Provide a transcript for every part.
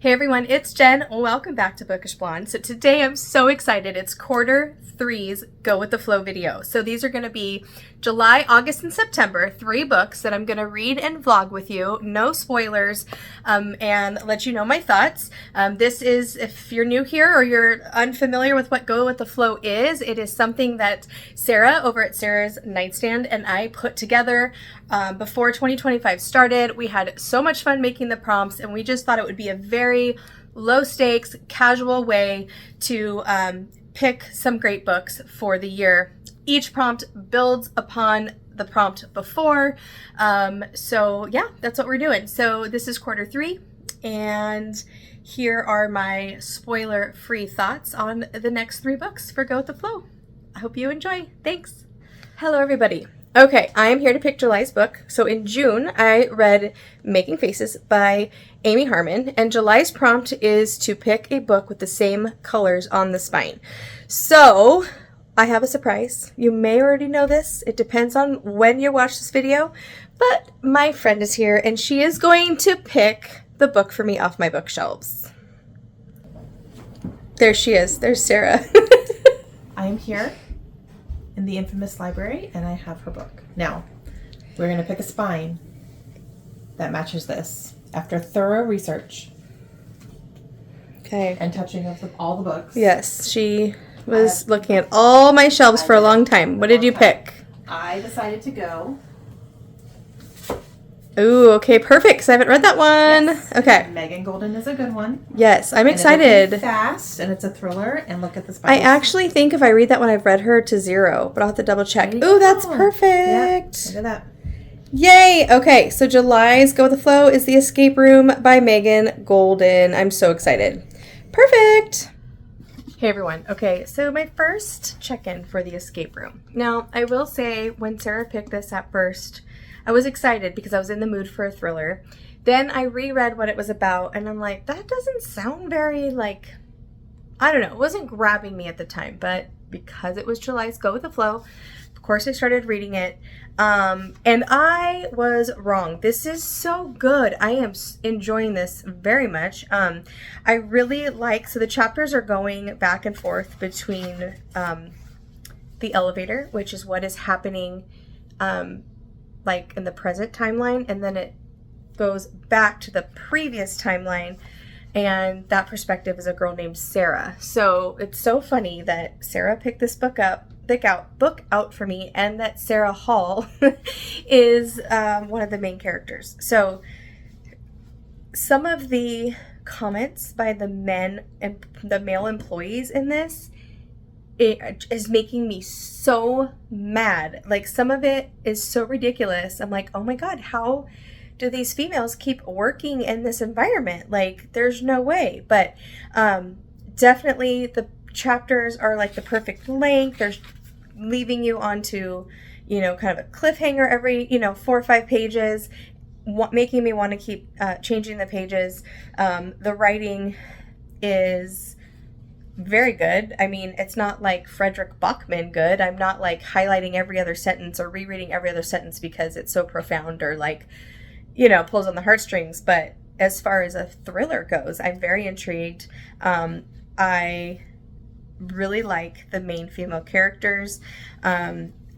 Hey everyone, it's Jen. Welcome back to Bookish Blonde. So today I'm so excited. It's quarter three's Go With The Flow video. So these are going to be July, August, and September, 3 books that I'm going to read and vlog with you. No spoilers, and let you know my thoughts. This is, if you're new here or you're unfamiliar with what Go With The Flow is, it is something that Sarah over at Sarah's Nightstand and I put together before 2025 started. We had so much fun making the prompts, and we just thought it would be a very low stakes, casual way to pick some great books for the year. Each prompt builds upon the prompt before. So yeah, that's what we're doing. So this is quarter 3, and here are my spoiler-free thoughts on the next 3 books for Go With The Flow. I hope you enjoy. Thanks. Hello, everybody. Okay, I am here to pick July's book. So in June, I read Making Faces by Amy Harmon, and July's prompt is to pick a book with the same colors on the spine. So I have a surprise. You may already know this. It depends on when you watch this video, but my friend is here, and she is going to pick the book for me off my bookshelves. There she is. There's Sarah. I am here in the infamous library, and I have her book. Now, we're going to pick a spine that matches this after thorough research. Okay. And touching of all the books. Yes, she was looking at all my shelves for a long time. What did you pick? I decided to go. Ooh, okay, perfect, because I haven't read that one. Yes. Okay. Megan Golden is a good one. Yes, I'm And excited. it'll be fast, and it's a thriller, and look at the spine. I actually think if I read that one, I've read her to 0, but I'll have to double check. Ooh, that's perfect. Yeah, look at that. Yay! Okay, so July's Go With The Flow is The Escape Room by Megan Golden. I'm so excited. Perfect! Hey everyone. Okay, so my first check-in for The Escape Room. Now, I will say, when Sarah picked this at first, I was excited because I was in the mood for a thriller. Then I reread what it was about, and I'm like, that doesn't sound very, like, I don't know. It wasn't grabbing me at the time, but because it was July's Go With The Flow, of course I started reading it, and I was wrong. This is so good. I am enjoying this very much. I really like, so the chapters are going back and forth between the elevator, which is what is happening like in the present timeline, and then it goes back to the previous timeline, and that perspective is a girl named Sarah. So it's so funny that Sarah picked this book out for me, and that Sarah Hall is one of the main characters. So some of the comments by the male employees in this, it is making me so mad. Like, some of it is so ridiculous. I'm like, oh my God, how do these females keep working in this environment? Like, there's no way. But definitely the chapters are like the perfect length. They're leaving you onto, kind of a cliffhanger every, 4 or 5 pages, making me want to keep changing the pages. The writing is very good. I mean, it's not like Frederick Bachman good. I'm not like highlighting every other sentence or rereading every other sentence because it's so profound or like, pulls on the heartstrings. But as far as a thriller goes, I'm very intrigued. I really like the main female characters.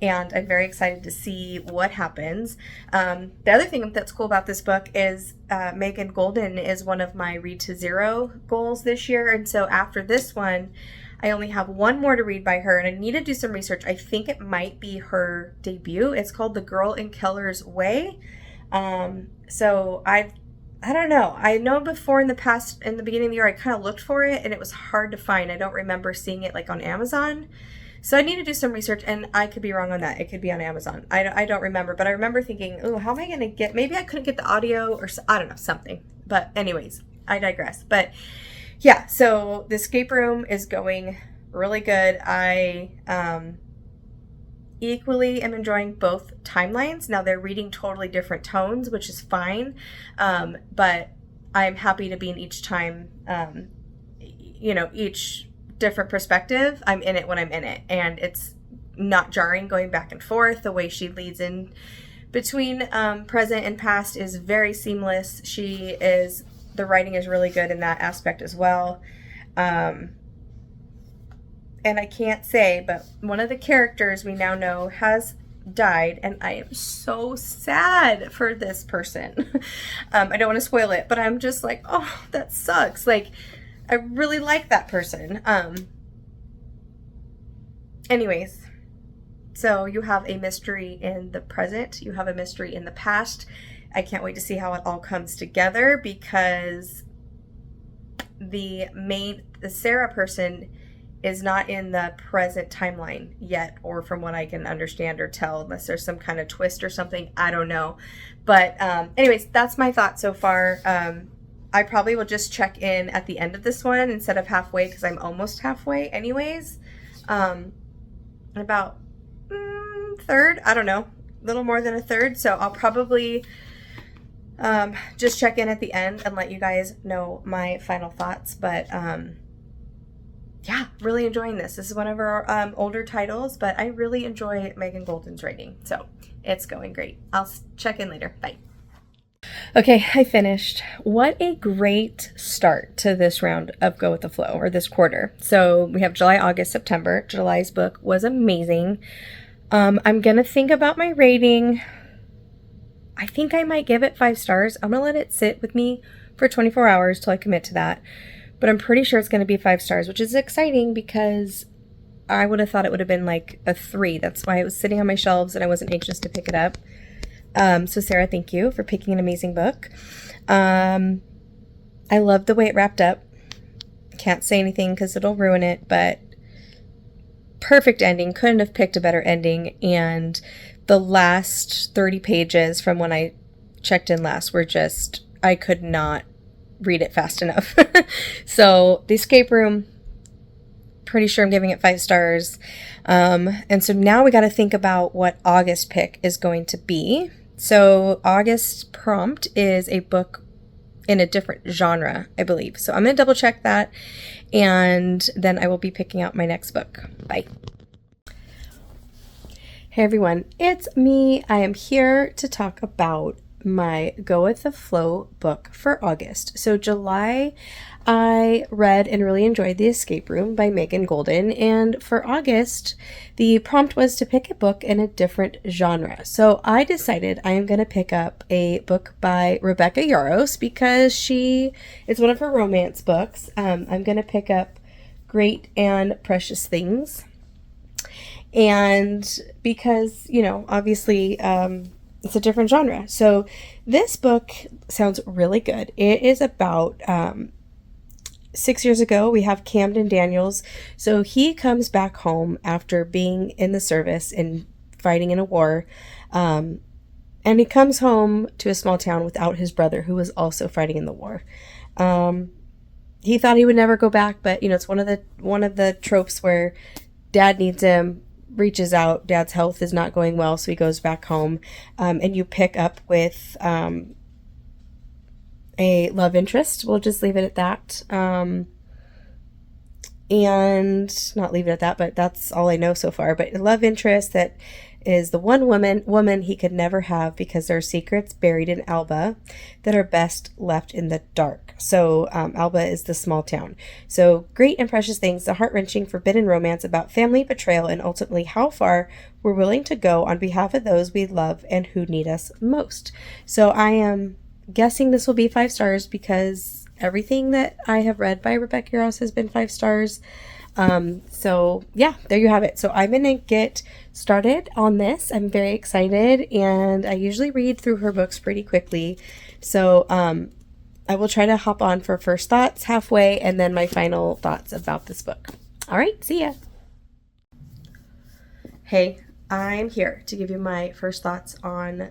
And I'm very excited to see what happens. The other thing that's cool about this book is Megan Golden is one of my Read to 0 goals this year. And so after this one, I only have one more to read by her, and I need to do some research. I think it might be her debut. It's called The Girl in Keller's Way. So I don't know. I know before in the beginning of the year, I kind of looked for it, and it was hard to find. I don't remember seeing it like on Amazon. So I need to do some research, and I could be wrong on that. It could be on Amazon. I don't remember, but I remember thinking, oh, how am I going to get, maybe I couldn't get the audio or I don't know, something. But anyways, I digress. But yeah, so the escape room is going really good. I equally am enjoying both timelines. Now they're reading totally different tones, which is fine. But I'm happy to be in each time, each different perspective. I'm in it when I'm in it, and it's not jarring going back and forth. The way she leads in between present and past is very seamless. She is the writing is really good in that aspect as well. And I can't say, but one of the characters we now know has died, and I am so sad for this person. I don't want to spoil it, but I'm just like, oh, that sucks. Like, I really like that person. Anyways, so you have a mystery in the present, you have a mystery in the past. I can't wait to see how it all comes together, because the Sarah person is not in the present timeline yet, or from what I can understand or tell, unless there's some kind of twist or something. I don't know. But anyways, that's my thought so far. I probably will just check in at the end of this one instead of halfway, because I'm almost halfway anyways. About third, I don't know, a little more than a third. So I'll probably just check in at the end and let you guys know my final thoughts. But yeah, really enjoying this. This is one of our older titles, but I really enjoy Megan Golden's writing, so it's going great. I'll check in later. Bye. Okay, I finished. What a great start to this round of Go With The Flow, or this quarter. So we have July, August, September. July's book was amazing. I'm going to think about my rating. I think I might give it 5 stars. I'm going to let it sit with me for 24 hours till I commit to that. But I'm pretty sure it's going to be 5 stars, which is exciting because I would have thought it would have been like a 3. That's why it was sitting on my shelves and I wasn't anxious to pick it up. So Sarah, thank you for picking an amazing book. I love the way it wrapped up. Can't say anything because it'll ruin it, but perfect ending. Couldn't have picked a better ending. And the last 30 pages from when I checked in last were just, I could not read it fast enough. So the escape room, pretty sure I'm giving it 5 stars. And so now we got to think about what August pick is going to be. So August's prompt is a book in a different genre, I believe. So I'm going to double check that, and then I will be picking out my next book. Bye. Hey everyone, it's me. I am here to talk about my Go With The Flow book for August. So July, I read and really enjoyed The Escape Room by Megan Golden, and for August, the prompt was to pick a book in a different genre. So I decided I am going to pick up a book by Rebecca Yarros because it's one of her romance books. I'm going to pick up Great and Precious Things, and because, obviously, it's a different genre. So this book sounds really good. It is about 6 years ago. We have Camden Daniels. So he comes back home after being in the service and fighting in a war. And he comes home to a small town without his brother, who was also fighting in the war. He thought he would never go back, but it's one of the tropes where dad needs him, reaches out, dad's health is not going well, so he goes back home, and you pick up with a love interest. We'll just leave it at that, and not leave it at that, but that's all I know so far. But a love interest that is the one woman he could never have, because there are secrets buried in Alba that are best left in the dark. So Alba is the small town. So Great and Precious Things, the heart-wrenching forbidden romance about family betrayal and ultimately how far we're willing to go on behalf of those we love and who need us most. So I am guessing this will be 5 stars because everything that I have read by Rebecca Yarros has been 5 stars. So yeah, there you have it. So I'm going to get started on this. I'm very excited, and I usually read through her books pretty quickly. So, I will try to hop on for first thoughts halfway and then my final thoughts about this book. All right, see ya. Hey, I'm here to give you my first thoughts on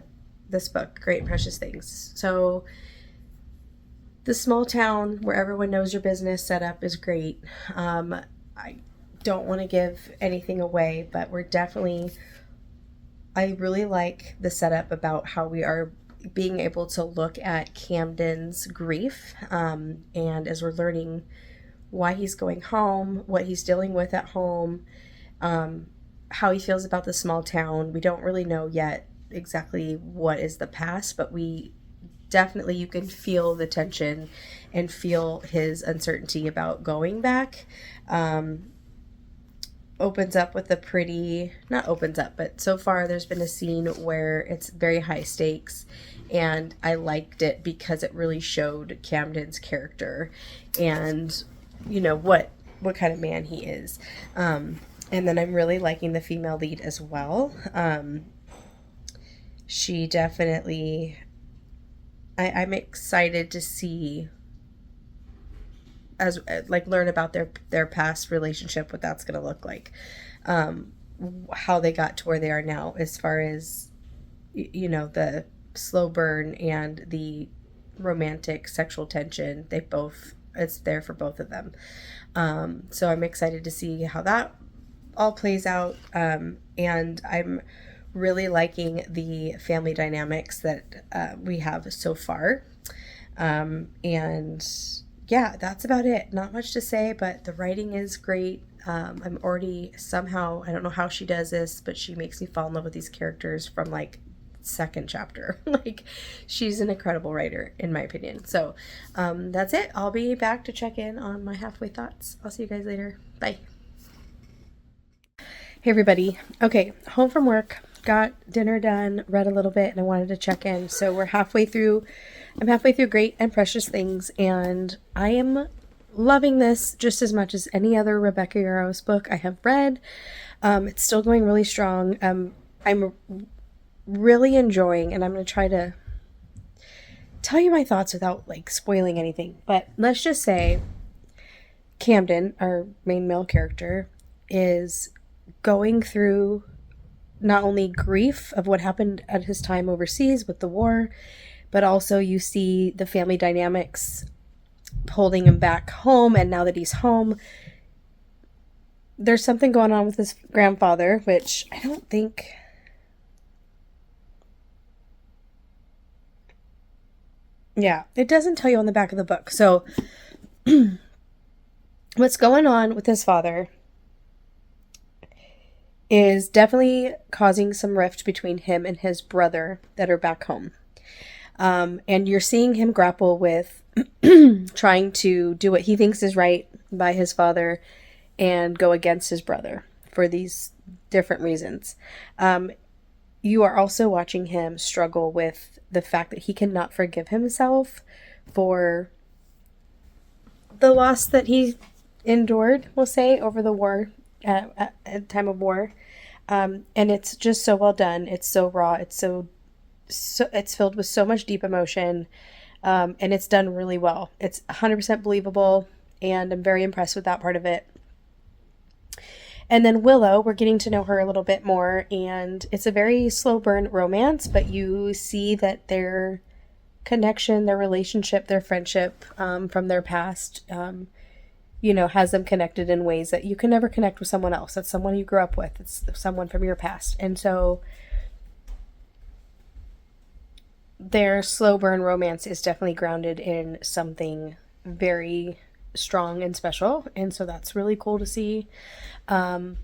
this book, Great and Precious Things. So the small town where everyone knows your business setup is great. I don't want to give anything away, but I really like the setup about how we are being able to look at Camden's grief, and as we're learning why he's going home, what he's dealing with at home, how he feels about the small town. We don't really know yet exactly what is the past, but we definitely you can feel the tension and feel his uncertainty about going back. Opens up with a pretty, not opens up, but so far there's been a scene where it's very high stakes, and I liked it because it really showed Camden's character and, you know, what kind of man he is. And then I'm really liking the female lead as well. She definitely, I'm excited to see, as like, learn about their past relationship, what that's going to look like, how they got to where they are now, as far as, you know, the slow burn and the romantic sexual tension. It's there for both of them. So I'm excited to see how that all plays out. And I'm really liking the family dynamics that we have so far. And yeah, that's about it. Not much to say, but the writing is great. I'm already somehow, I don't know how she does this, but she makes me fall in love with these characters from like second chapter. Like, she's an incredible writer, in my opinion. So that's it. I'll be back to check in on my halfway thoughts. I'll see you guys later. Bye. Hey everybody. Okay, home from work, got dinner done, read a little bit, and I wanted to check in. So I'm halfway through Great and Precious Things, and I am loving this just as much as any other Rebecca Yarros book I have read. It's still going really strong. I'm really enjoying, and I'm going to try to tell you my thoughts without like spoiling anything. But let's just say Camden, our main male character, is going through not only grief of what happened at his time overseas with the war, but also you see the family dynamics holding him back home. And now that he's home, there's something going on with his grandfather, which I don't think... Yeah, it doesn't tell you on the back of the book. So what's going on with his father is definitely causing some rift between him and his brother that are back home. And you're seeing him grapple with trying to do what he thinks is right by his father and go against his brother for these different reasons. You are also watching him struggle with the fact that he cannot forgive himself for the loss that he endured, we'll say, over the war, at time of war. And it's just so well done. It's so raw. It's it's filled with so much deep emotion. And it's done really well. It's 100% believable, and I'm very impressed with that part of it. And then Willow, we're getting to know her a little bit more, and it's a very slow burn romance, but you see that their connection, their relationship, their friendship from their past, has them connected in ways that you can never connect with someone else. That's someone you grew up with. It's someone from your past. And so their slow burn romance is definitely grounded in something very strong and special, and so that's really cool to see. I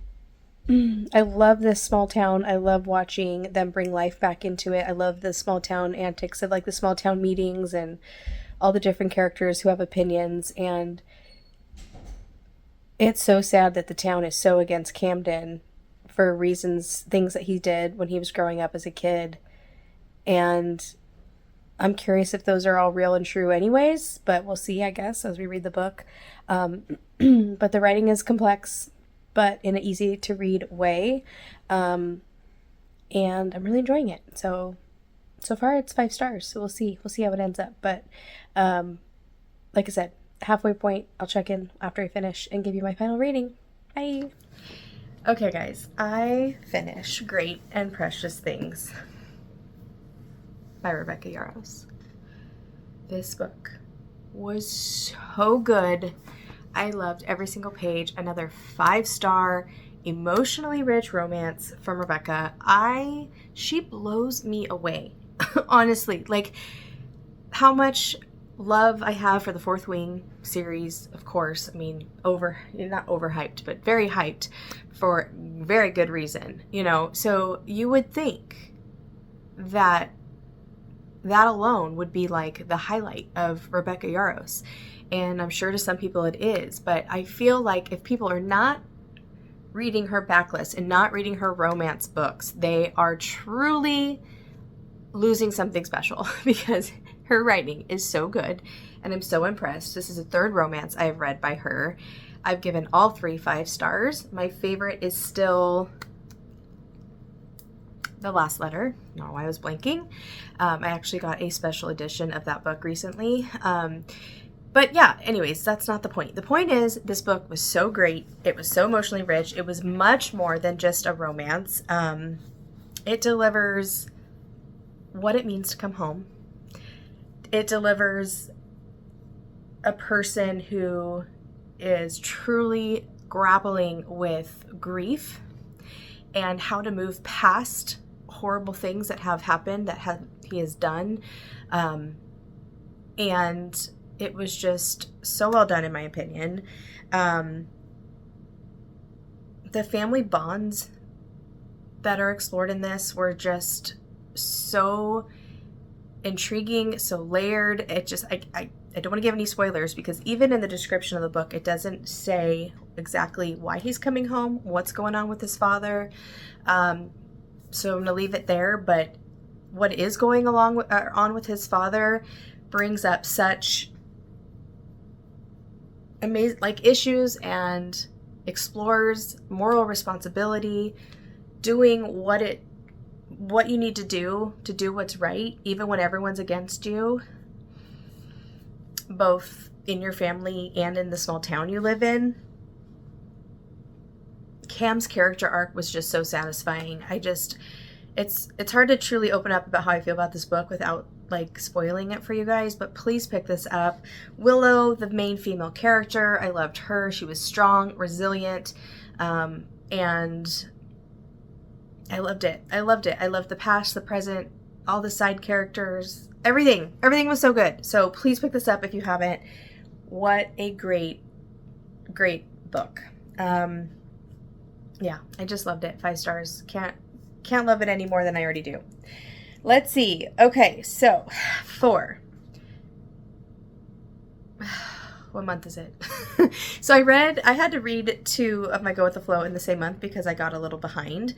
love this small town. I love watching them bring life back into it. I love the small town antics of like the small town meetings and all the different characters who have opinions. And it's so sad that the town is so against Camden for reasons, things that he did when he was growing up as a kid. And I'm curious if those are all real and true anyways, but we'll see, I guess, as we read the book. But the writing is complex, but in an easy to read way. And I'm really enjoying it. So far it's 5 stars. So we'll see how it ends up. But, like I said, halfway point, I'll check in after I finish and give you my final rating. Bye. Okay, guys, I finished Great and Precious Things by Rebecca Yarros. This book was so good. I loved every single page. Another 5-star, emotionally rich romance from Rebecca. She blows me away. Honestly, like how much love I have for the Fourth Wing series, of course. I mean, not overhyped, but very hyped for very good reason, So you would think that that alone would be like the highlight of Rebecca Yarros. And I'm sure to some people it is, but I feel like if people are not reading her backlist and not reading her romance books, they are truly losing something special because her writing is so good and I'm so impressed. This is the third romance I've read by her. I've given all 3 5 stars. My favorite is still The Last Letter. I don't know why I was blanking. I actually got a special edition of that book recently. But yeah, anyways, that's not the point. The point is this book was so great. It was so emotionally rich. It was much more than just a romance. It delivers what it means to come home. It delivers a person who is truly grappling with grief and how to move past horrible things that have happened, that he has done. And it was just so well done, in my opinion. The family bonds that are explored in this were just so intriguing, so layered. It just, I don't want to give any spoilers because even in the description of the book, it doesn't say exactly why he's coming home, what's going on with his father. So I'm going to leave it there. But what is going on with his father brings up such amazing issues and explores moral responsibility, doing what you need to do what's right, even when everyone's against you, both in your family and in the small town you live in. Cam's character arc was just so satisfying. It's hard to truly open up about how I feel about this book without spoiling it for you guys, but please pick this up. Willow, the main female character, I loved her. She was strong, resilient, and I loved it. I loved the past, the present, all the side characters, everything was so good. So please pick this up if you haven't. What a great book. Yeah, I just loved it. 5 stars. Can't love it any more than I already do. Let's see. Okay, so what month is it? So I had to read 2 of my Go With The Flow in the same month because I got a little behind.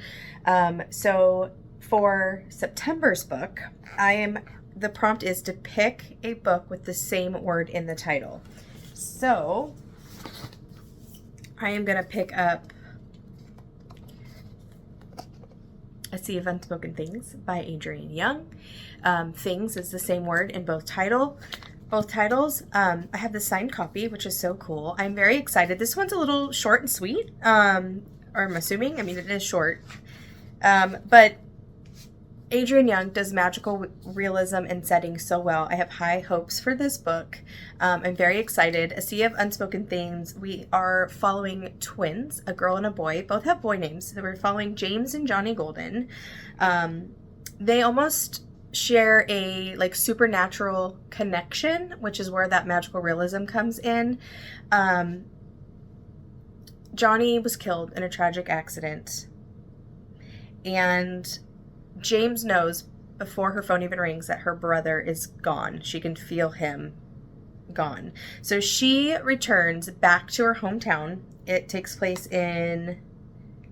So for September's book, the prompt is to pick a book with the same word in the title. So I am going to pick up A Sea of Unspoken Things by Adrienne Young. Things is the same word in both titles. I have the signed copy, which is so cool. I'm very excited. This one's a little short and sweet, or I'm assuming. I mean, it is short. But Adrienne Young does magical realism and setting so well. I have high hopes for this book. I'm very excited. A Sea of Unspoken Things. We are following twins, a girl and a boy. Both have boy names. So we're following James and Johnny Golden. They almost share a supernatural connection, which is where that magical realism comes in. Johnny was killed in a tragic accident, and James knows before her phone even rings that her brother is gone. She can feel him gone. So she returns back to her hometown. It takes place in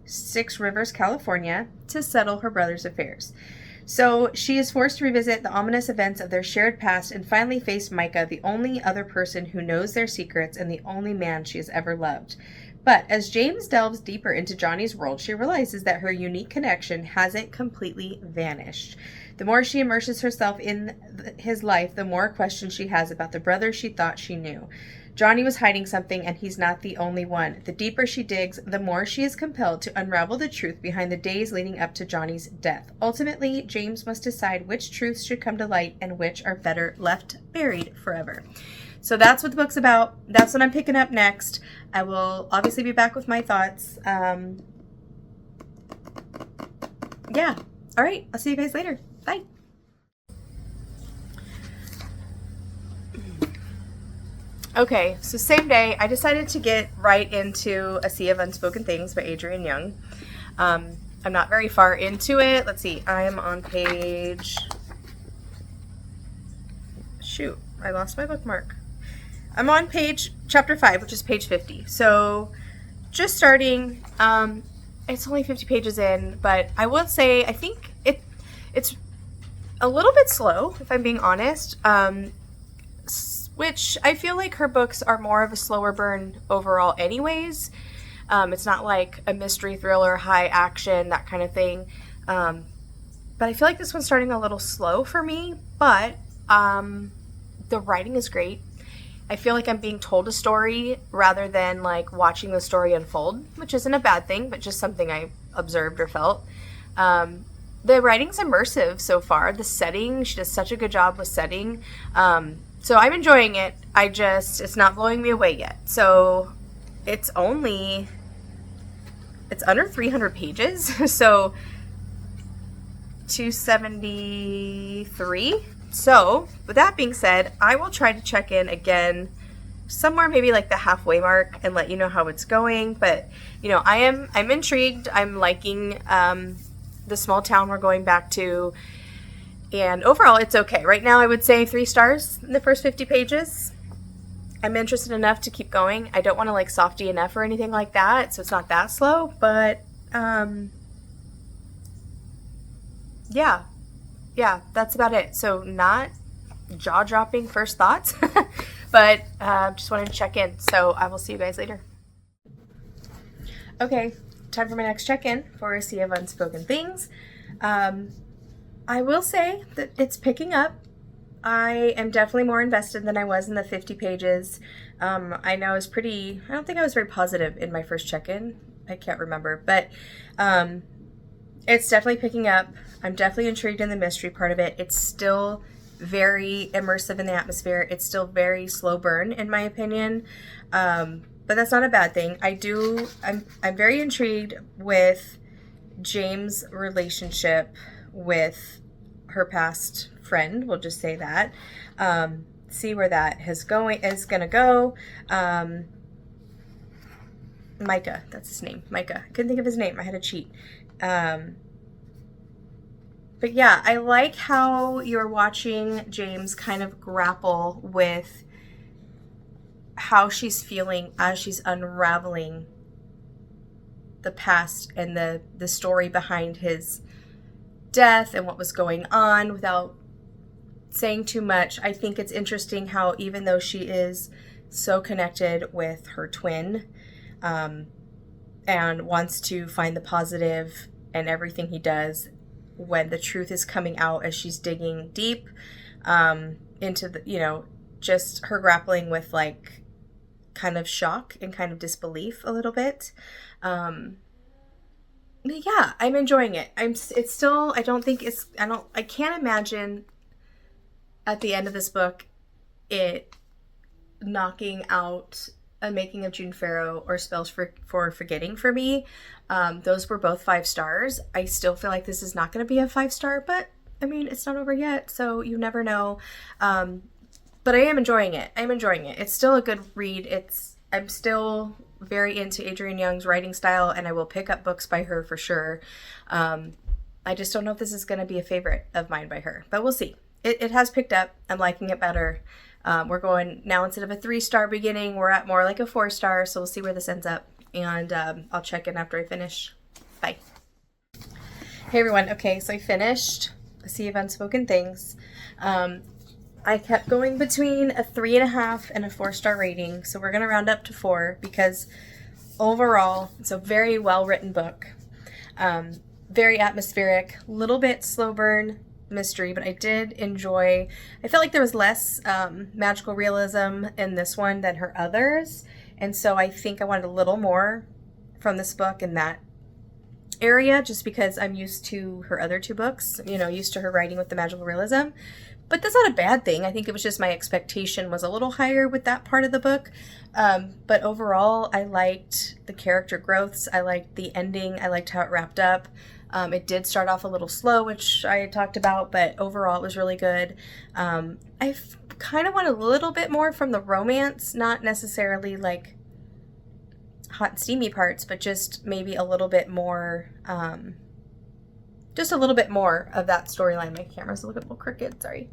6 Rivers, California, to settle her brother's affairs. So she is forced to revisit the ominous events of their shared past and finally face Micah, the only other person who knows their secrets and the only man she has ever loved. But as James delves deeper into Johnny's world, she realizes that her unique connection hasn't completely vanished. The more she immerses herself in his life, the more questions she has about the brother she thought she knew. Johnny was hiding something, and he's not the only one. The deeper she digs, the more she is compelled to unravel the truth behind the days leading up to Johnny's death. Ultimately, James must decide which truths should come to light and which are better left buried forever. So that's what the book's about. That's what I'm picking up next. I will obviously be back with my thoughts. Yeah. All right. I'll see you guys later. Bye. Okay, so same day, I decided to get right into A Sea of Unspoken Things by Adrienne Young. I'm not very far into it. Let's see. I am on page shoot, I lost my bookmark. I'm on chapter 5, which is page 50. So just starting, it's only 50 pages in, but I will say I think it's a little bit slow, if I'm being honest, which I feel like her books are more of a slower burn overall anyways. It's not like a mystery thriller, high action, that kind of thing. But I feel like this one's starting a little slow for me, but the writing is great. I feel like I'm being told a story rather than like watching the story unfold, which isn't a bad thing, but just something I observed or felt. The writing's immersive so far. The setting, she does such a good job with setting. So I'm enjoying it. It's not blowing me away yet. So it's under 300 pages. So 273. So with that being said, I will try to check in again somewhere maybe like the halfway mark and let you know how it's going. But I'm intrigued. I'm liking the small town we're going back to, and overall it's okay. Right now I would say 3 stars in the first 50 pages. I'm interested enough to keep going. I don't want to like softy enough or anything like that, so it's not that slow, but yeah, that's about it. So not jaw-dropping first thoughts, but just wanted to check in. So I will see you guys later. Okay, time for my next check-in for a Sea of Unspoken Things. I will say that it's picking up. I am definitely more invested than I was in the 50 pages. I know I don't think I was very positive in my first check-in. I can't remember, but it's definitely picking up. I'm definitely intrigued in the mystery part of it. It's still very immersive in the atmosphere. It's still very slow burn, in my opinion. But that's not a bad thing. I'm very intrigued with James' relationship with her past friend. We'll just say that. See where that is going to go. Micah, that's his name. Micah. I couldn't think of his name. I had to cheat. But yeah, I like how you're watching James kind of grapple with how she's feeling as she's unraveling the past and the story behind his death and what was going on without saying too much. I think it's interesting how even though she is so connected with her twin and wants to find the positive in everything he does, when the truth is coming out as she's digging deep into the, just her grappling with like kind of shock and kind of disbelief a little bit. Yeah, I'm enjoying it. I can't imagine at the end of this book it knocking out A Making of June Farrow or Spells for Forgetting for me. Those were both 5 stars. I still feel like this is not going to be a 5-star, but I mean, it's not over yet, so you never know. But I am enjoying it. It's still a good read. I'm still very into Adrienne Young's writing style, and I will pick up books by her for sure. I just don't know if this is going to be a favorite of mine by her, but we'll see. It has picked up. I'm liking it better. We're going now, instead of a 3-star beginning, we're at more like a 4-star, so we'll see where this ends up. And I'll check in after I finish. Bye. Hey everyone. Okay, so I finished A Sea of Unspoken Things. I kept going between a 3.5 and a 4-star rating, so we're going to round up to 4 because overall it's a very well-written book. Very atmospheric, little bit slow burn mystery, but I did enjoy. I felt like there was less magical realism in this one than her others, and so I think I wanted a little more from this book in that area, just because I'm used to her other 2 books, used to her writing with the magical realism. But that's not a bad thing. I think it was just my expectation was a little higher with that part of the book. But overall, I liked the character growths. I liked the ending. I liked how it wrapped up. It did start off a little slow, which I had talked about, but overall it was really good. I kind of want a little bit more from the romance, not necessarily like hot and steamy parts, but just maybe a little bit more, just a little bit more of that storyline. My camera's a little crooked, sorry.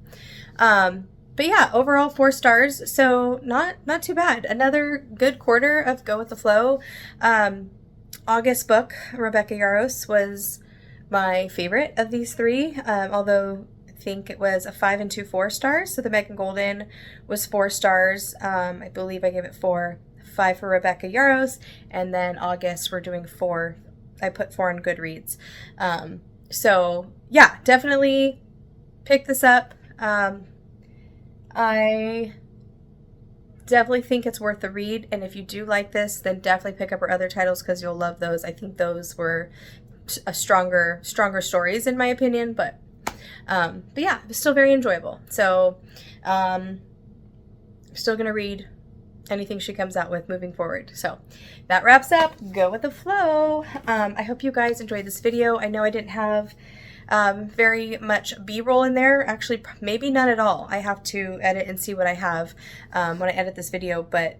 But yeah, overall 4 stars, so not too bad. Another good quarter of Go with the Flow. August book, Rebecca Yarros, was my favorite of these three, although I think it was a 5 and 2 4 stars. So the Megan Golden was 4 stars. I believe I gave it 4. 5 for Rebecca Yarros, and then August we're doing 4. I put 4 on Goodreads. So yeah, definitely pick this up. I definitely think it's worth the read, and if you do like this, then definitely pick up her other titles because you'll love those. I think those were a stronger stories in my opinion, but yeah, it's still very enjoyable. So I'm still gonna read anything she comes out with moving forward. So that wraps up Go with the Flow. I hope you guys enjoyed this video. I know I didn't have very much b-roll in there, actually maybe none at all. I have to edit and see what I have when I edit this video, but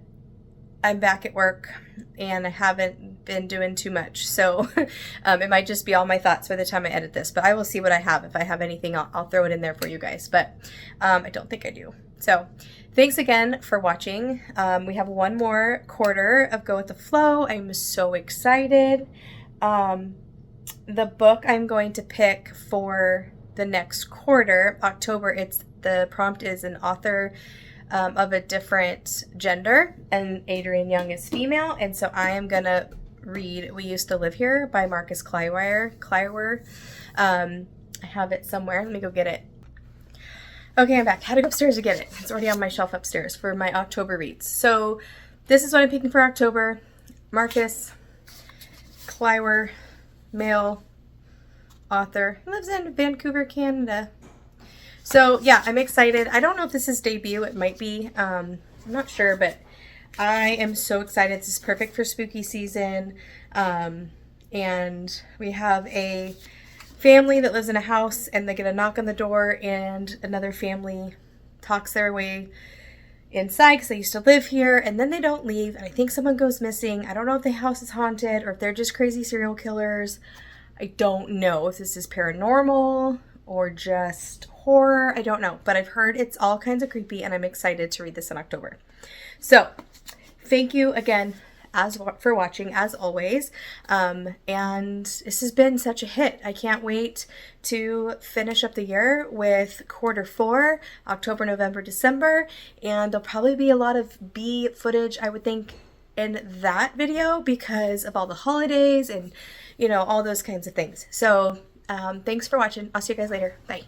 I'm back at work and I haven't been doing too much, so it might just be all my thoughts by the time I edit this, but I will see what I have. If I have anything, I'll throw it in there for you guys, but I don't think I do. So thanks again for watching. We have one more quarter of Go with the Flow. I'm so excited. The book I'm going to pick for the next quarter, October, the prompt is an author of a different gender, and Adrienne Young is female, and so I am gonna read We Used to Live Here by Marcus Kleiwer. I have it somewhere. Let me go get it. Okay, I'm back. Had to go upstairs to get it. It's already on my shelf upstairs for my October reads. So this is what I'm picking for October. Marcus Kleiwer, male author, lives in Vancouver, Canada. So yeah, I'm excited. I don't know if this is debut. It might be. I'm not sure, but I am so excited. This is perfect for spooky season. And we have a family that lives in a house, and they get a knock on the door, and another family talks their way inside because they used to live here, and then they don't leave, and I think someone goes missing. I don't know if the house is haunted or if they're just crazy serial killers. I don't know if this is paranormal or just horror. I don't know, but I've heard it's all kinds of creepy, and I'm excited to read this in October. So thank you again for watching, as always, and this has been such a hit. I can't wait to finish up the year with quarter 4, October, November, December, and there'll probably be a lot of B footage, I would think, in that video because of all the holidays and, you know, all those kinds of things. So thanks for watching. I'll see you guys later. Bye.